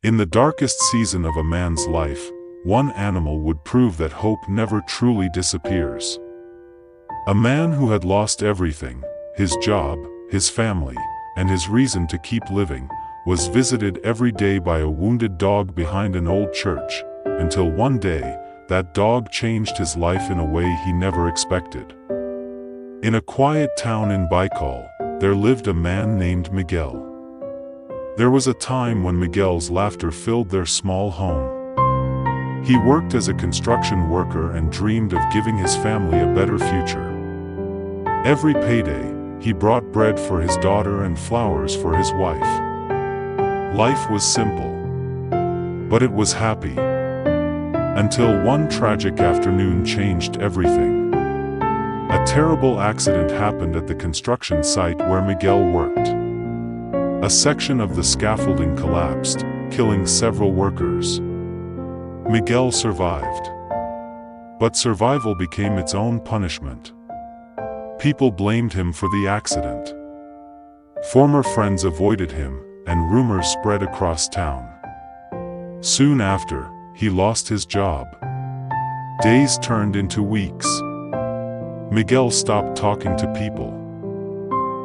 In the darkest season of a man's life, one animal would prove that hope never truly disappears. A man who had lost everything, his job, his family, and his reason to keep living, was visited every day by a wounded dog behind an old church, until one day, that dog changed his life in a way he never expected. In a quiet town in Baikal, there lived a man named Miguel. There was a time when Miguel's laughter filled their small home. He worked as a construction worker and dreamed of giving his family a better future. Every payday, he brought bread for his daughter and flowers for his wife. Life was simple, but it was happy. Until one tragic afternoon changed everything. A terrible accident happened at the construction site where Miguel worked. A section of the scaffolding collapsed, killing several workers. Miguel survived. But survival became its own punishment. People blamed him for the accident. Former friends avoided him, and rumors spread across town. Soon after, he lost his job. Days turned into weeks. Miguel stopped talking to people.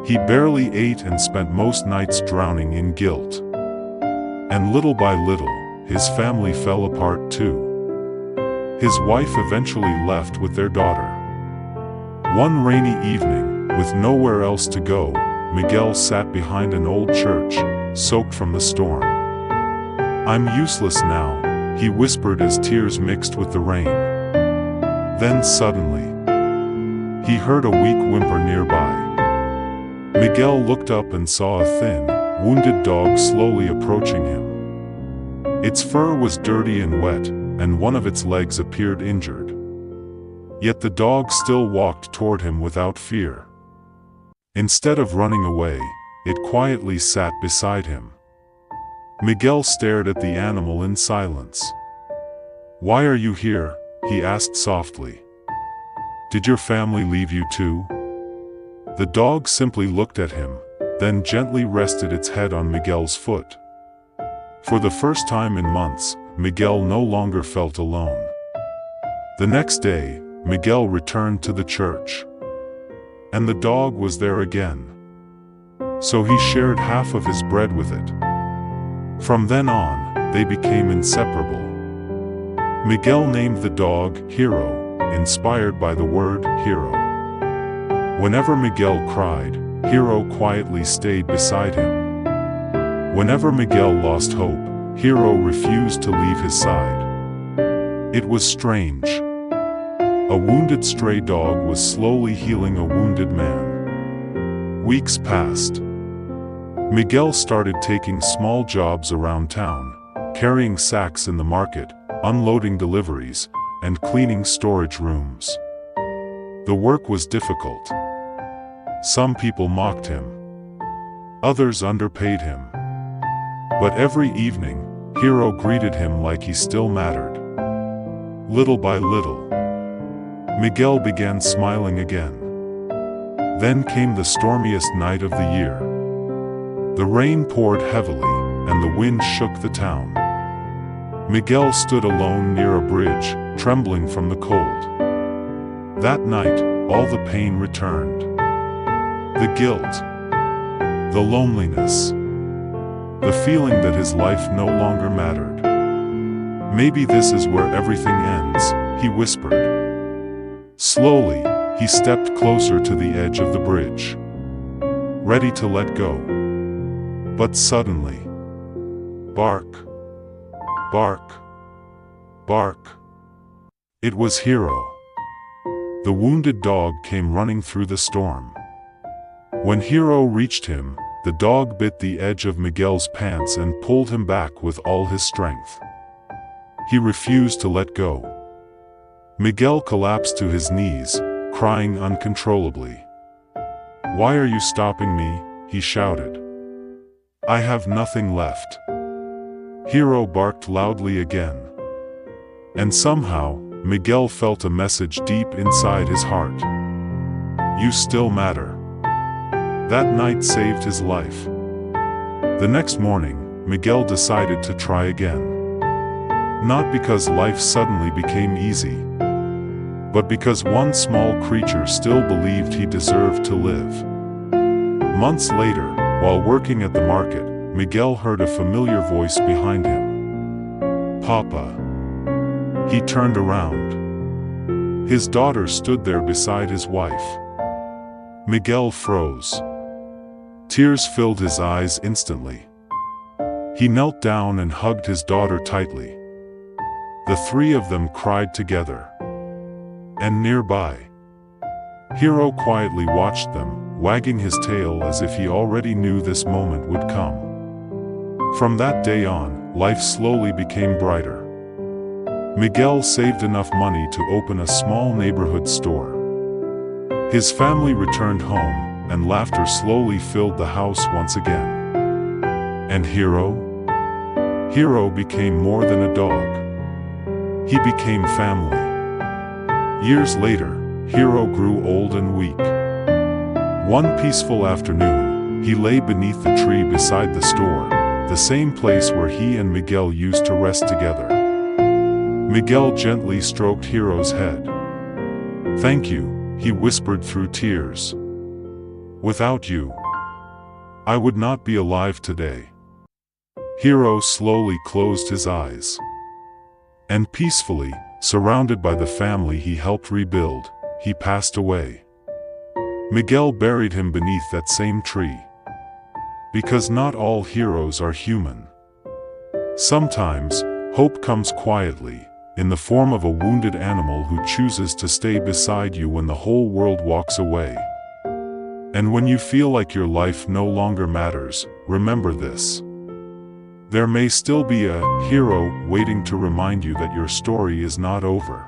He barely ate and spent most nights drowning in guilt. And little by little, his family fell apart too. His wife eventually left with their daughter. One rainy evening, with nowhere else to go, Miguel sat behind an old church, soaked from the storm. "I'm useless now," he whispered as tears mixed with the rain. Then suddenly, he heard a weak whimper nearby. Miguel looked up and saw a thin, wounded dog slowly approaching him. Its fur was dirty and wet, and one of its legs appeared injured. Yet the dog still walked toward him without fear. Instead of running away, it quietly sat beside him. Miguel stared at the animal in silence. "Why are you here?" he asked softly. "Did your family leave you too?" The dog simply looked at him, then gently rested its head on Miguel's foot. For the first time in months, Miguel no longer felt alone. The next day, Miguel returned to the church. And the dog was there again. So he shared half of his bread with it. From then on, they became inseparable. Miguel named the dog Hero, inspired by the word hero. Whenever Miguel cried, Hero quietly stayed beside him. Whenever Miguel lost hope, Hero refused to leave his side. It was strange. A wounded stray dog was slowly healing a wounded man. Weeks passed. Miguel started taking small jobs around town, carrying sacks in the market, unloading deliveries, and cleaning storage rooms. The work was difficult. Some people mocked him. Others underpaid him. But every evening, Hero greeted him like he still mattered. Little by little, Miguel began smiling again. Then came the stormiest night of the year. The rain poured heavily, and the wind shook the town. Miguel stood alone near a bridge, trembling from the cold. That night, all the pain returned. The guilt, the loneliness, the feeling that his life no longer mattered. "Maybe this is where everything ends," he whispered. Slowly, he stepped closer to the edge of the bridge, ready to let go. But suddenly, bark, bark, bark. It was Hero. The wounded dog came running through the storm. When Hero reached him, the dog bit the edge of Miguel's pants and pulled him back with all his strength. He refused to let go. Miguel collapsed to his knees, crying uncontrollably. "Why are you stopping me?" he shouted. "I have nothing left." Hero barked loudly again. And somehow, Miguel felt a message deep inside his heart. You still matter. That night saved his life. The next morning, Miguel decided to try again. Not because life suddenly became easy, but because one small creature still believed he deserved to live. Months later, while working at the market, Miguel heard a familiar voice behind him. "Papa." He turned around. His daughter stood there beside his wife. Miguel froze. Tears filled his eyes instantly. He knelt down and hugged his daughter tightly. The three of them cried together. And nearby, Hero quietly watched them, wagging his tail as if he already knew this moment would come. From that day on, life slowly became brighter. Miguel saved enough money to open a small neighborhood store. His family returned home, and laughter slowly filled the house once again. And Hero? Hero became more than a dog. He became family. Years later, Hero grew old and weak. One peaceful afternoon, he lay beneath the tree beside the store, the same place where he and Miguel used to rest together. Miguel gently stroked Hero's head. "Thank you," he whispered through tears. "Without you, I would not be alive today." Hero slowly closed his eyes. And peacefully, surrounded by the family he helped rebuild, he passed away. Miguel buried him beneath that same tree. Because not all heroes are human. Sometimes, hope comes quietly, in the form of a wounded animal who chooses to stay beside you when the whole world walks away. And when you feel like your life no longer matters, remember this. There may still be a hero waiting to remind you that your story is not over.